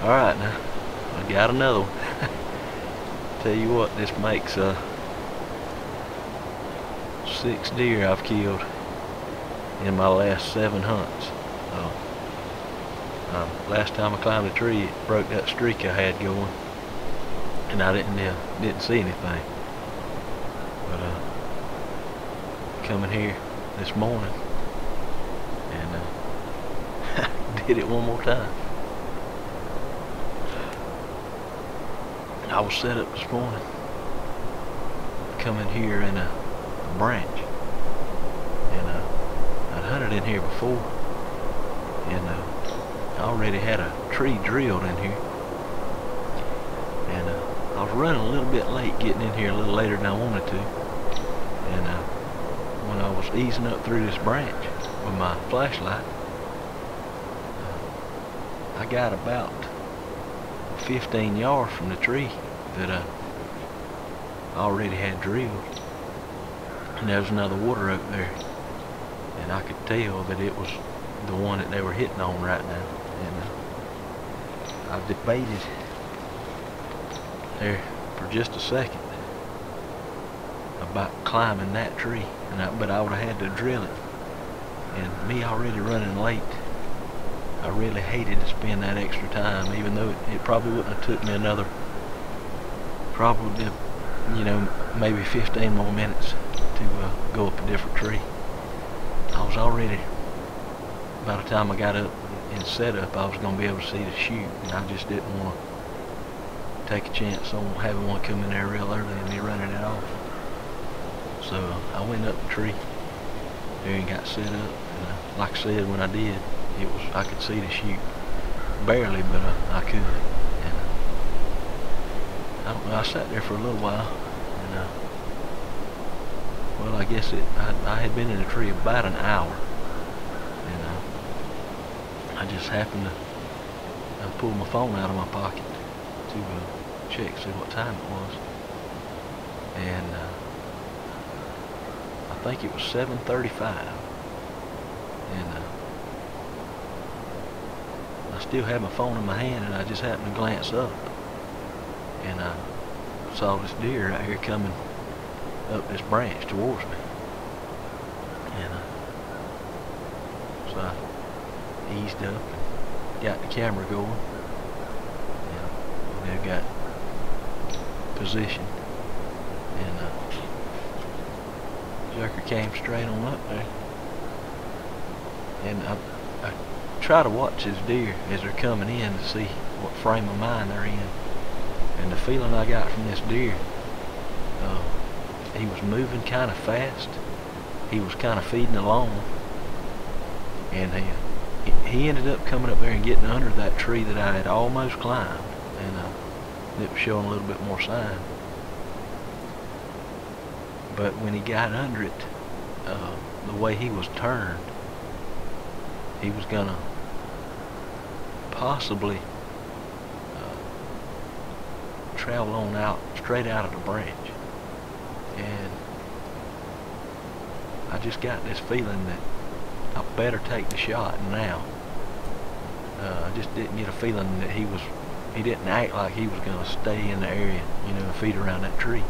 Alright, now I got another one. Tell you what, this makes 6 deer I've killed in my last 7 hunts. Last time I climbed a tree, it broke that streak I had going, and I didn't see anything. But coming here this morning and did it one more time. I was set up this morning, coming here in a branch, and I'd hunted in here before, and I already had a tree drilled in here, and I was running a little bit late, getting in here a little later than I wanted to, and when I was easing up through this branch with my flashlight, I got about 15 yards from the tree that I already had drilled, and there was another water oak there, and I could tell that it was the one that they were hitting on right now. And I debated there for just a second about climbing that tree, but I would have had to drill it, and me already running late, I really hated to spend that extra time, even though it probably wouldn't have took me another, probably, you know, maybe 15 more minutes to go up a different tree. I was already, by the time I got up and set up, I was going to be able to see the chute, and I just didn't want to take a chance on having one come in there real early and me running it off. So I went up the tree there and got set up, and like I said, when I did, I could see the chute, barely, but I could. And I don't know, I sat there for a little while, and well, I guess I had been in the tree about an hour, and I just happened to pull my phone out of my pocket to check, see what time it was, and I think it was 7:35, and I still had my phone in my hand, and I just happened to glance up, and I saw this deer out here coming up this branch towards me, and so I eased up and got the camera going, and I got position, and Zucker came straight on up there, and I try to watch his deer as they're coming in to see what frame of mind they're in, and the feeling I got from this deer, he was moving kind of fast, he was kind of feeding along, and he ended up coming up there and getting under that tree that I had almost climbed, and it was showing a little bit more sign. But when he got under it, the way he was turned, he was gonna possibly travel on out, straight out of the branch, and I just got this feeling that I better take the shot now. I just didn't get a feeling that he didn't act like he was gonna stay in the area, you know, and feed around that tree.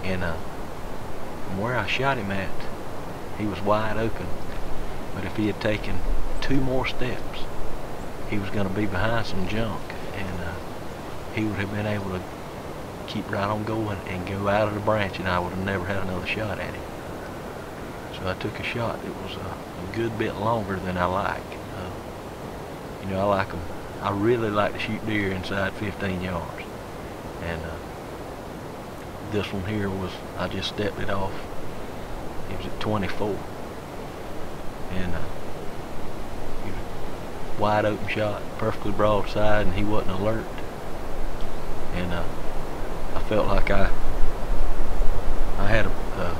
And from where I shot him at, he was wide open, but if he had taken 2 more steps, he was going to be behind some junk, and he would have been able to keep right on going and go out of the branch, and I would have never had another shot at him. So I took a shot that was a good bit longer than I like. You know, I really like to shoot deer inside 15 yards, and this one here I just stepped it off. It was at 24, and he was a wide open shot, perfectly broadside, and he wasn't alert, and I felt like I had a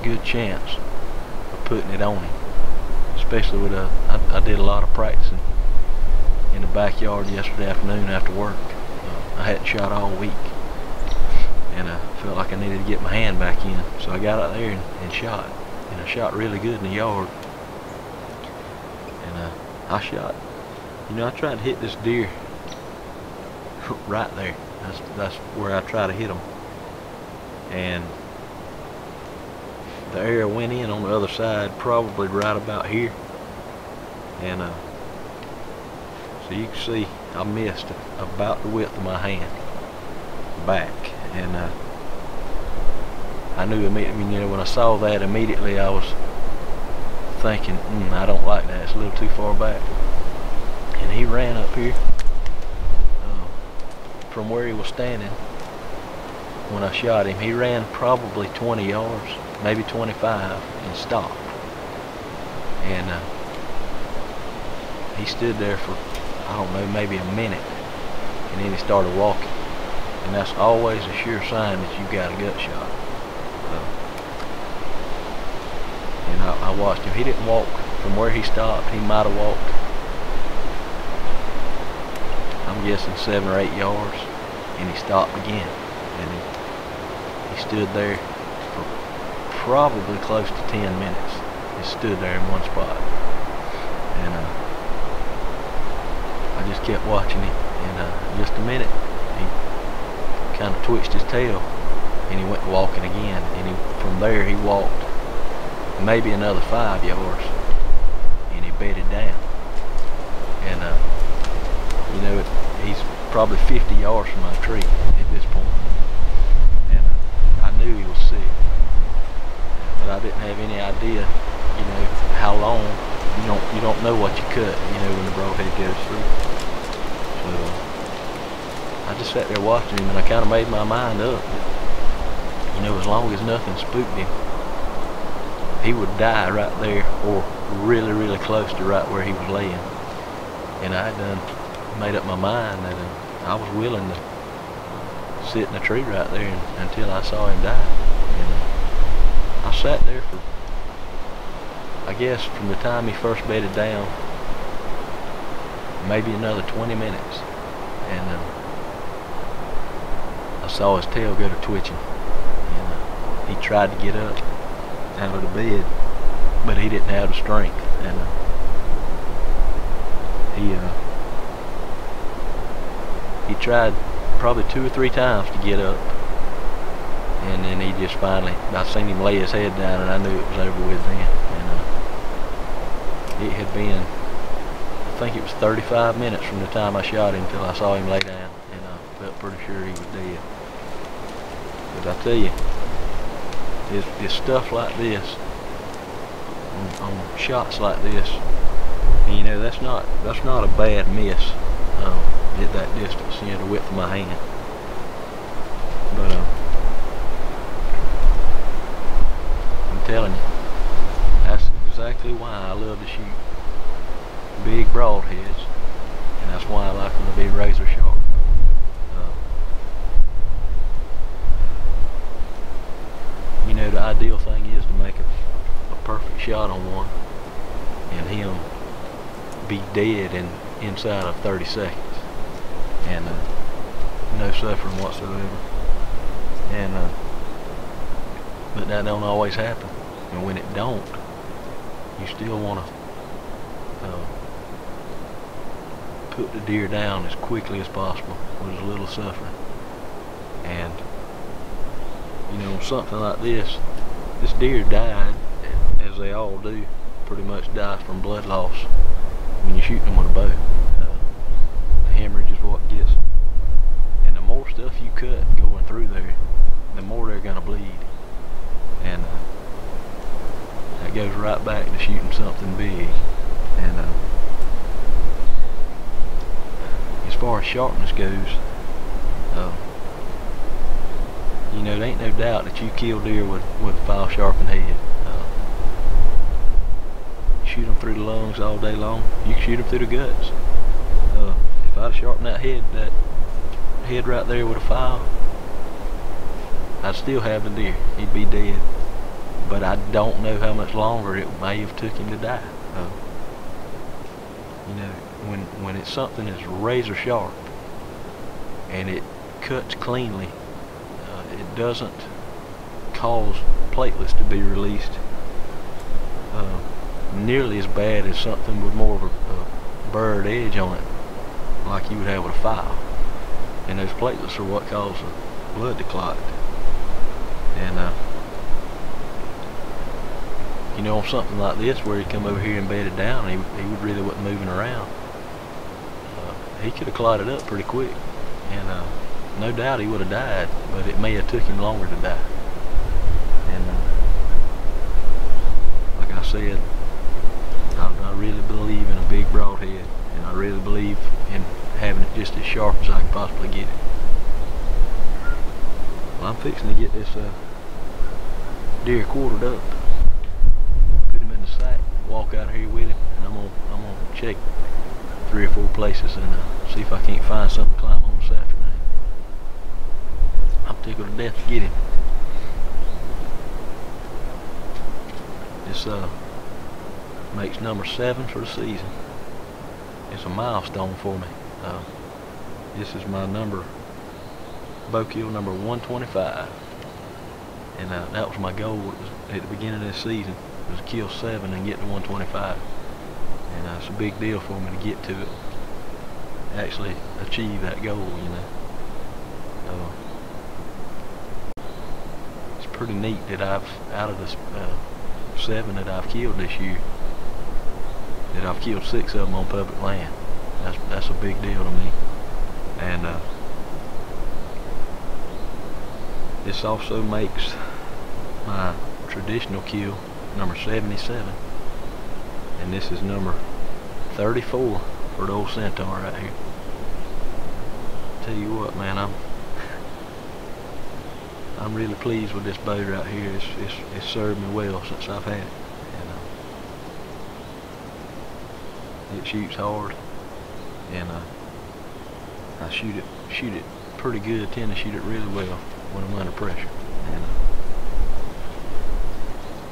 good chance of putting it on him, especially with I did a lot of practicing in the backyard yesterday afternoon after work. I hadn't shot all week, and I felt like I needed to get my hand back in, so I got out there and shot, and I shot really good in the yard, and I shot You know, I tried to hit this deer right there. That's where I try to hit them. And the arrow went in on the other side, probably right about here. And so you can see I missed about the width of my hand back. And I knew immediately, you know, when I saw that, immediately I was thinking, I don't like that, it's a little too far back. And he ran up here from where he was standing when I shot him. He ran probably 20 yards, maybe 25, and stopped. And he stood there for, I don't know, maybe a minute, and then he started walking. And that's always a sure sign that you got a gut shot. And I watched him. He didn't walk from where he stopped. He might have walked, I'm guessing 7 or 8 yards, and he stopped again. And he stood there for probably close to 10 minutes. He stood there in one spot. And I just kept watching him. And just a minute, he kind of twitched his tail, and he went walking again. And from there he walked maybe another 5 yards, and he bedded down. And you know, he's probably 50 yards from my tree at this point. And I knew he was sick, but I didn't have any idea, you know, how long. You don't know what you cut, you know, when the broadhead goes through. So I just sat there watching him, and I kind of made my mind up that, you know, as long as nothing spooked him, he would die right there, or really, really close to right where he was laying. And I had done made up my mind that I was willing to sit in a tree right there until I saw him die. And I sat there for, I guess, from the time he first bedded down, maybe another 20 minutes. And I saw his tail go to twitching. And he tried to get up out of the bed, but he didn't have the strength. And he tried probably 2 or 3 times to get up, and then he just finally, I seen him lay his head down, and I knew it was over with then. And it had been, I think it was 35 minutes from the time I shot him till I saw him lay down, and I felt pretty sure he was dead. But I tell you, it's stuff like this, on shots like this, and you know, that's not a bad miss at that distance, you know, the width of my hand. But I'm telling you, that's exactly why I love to shoot big broadheads, and that's why I like them to be razor sharp. You know, the ideal thing is to make a perfect shot on one, and him be dead inside of 30 seconds, and no suffering whatsoever. And but that don't always happen, and when it don't, you still want to put the deer down as quickly as possible with as little suffering. And you know, something like this deer died, as they all do, pretty much die from blood loss when you're shooting them with a bow. The hemorrhage is what gets them. And the more stuff you cut going through there, the more they're going to bleed. And that goes right back to shooting something big. And as far as sharpness goes, you know, there ain't no doubt that you kill deer with a file sharpened head. Shoot them through the lungs all day long. You can shoot them through the guts. If I'd sharpened that head right there with a file, I'd still have the deer. He'd be dead. But I don't know how much longer it may have took him to die. You know, when it's something that's razor sharp and it cuts cleanly, it doesn't cause platelets to be released nearly as bad as something with more of a burred edge on it like you would have with a file. And those platelets are what cause the blood to clot. And you know, on something like this where he come over here and bedded down, he really wasn't moving around. He could have clotted up pretty quick, and no doubt he would have died, but it may have took him longer to die. And like I said, I really believe in a big broad head, and I really believe in having it just as sharp as I can possibly get it. Well, I'm fixing to get this deer quartered up, put him in the sack, walk out of here with him, and I'm gonna check 3 or 4 places and see if I can't find something to climb on this afternoon. I'm tickled to death to get him. This makes number 7 for the season. It's a milestone for me. This is my bow kill number 125, and that was my goal at the beginning of this season, was to kill 7 and get to 125. And it's a big deal for me to get to it, actually achieve that goal, you know. It's pretty neat that out of the 7 that I've killed this year, that I've killed 6 of them on public land. That's a big deal to me. And this also makes my traditional kill number 77, and this is number 34 for the old Centaur right here. Tell you what, man, I'm really pleased with this bow right here. It's served me well since I've had it, and it shoots hard, and I shoot it pretty good. I tend to shoot it really well when I'm under pressure. And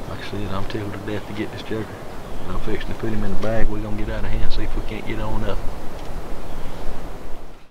like I said, I'm tickled to death to get this joker. And I'm fixing to put him in the bag. We're gonna get out of hand and see if we can't get on up.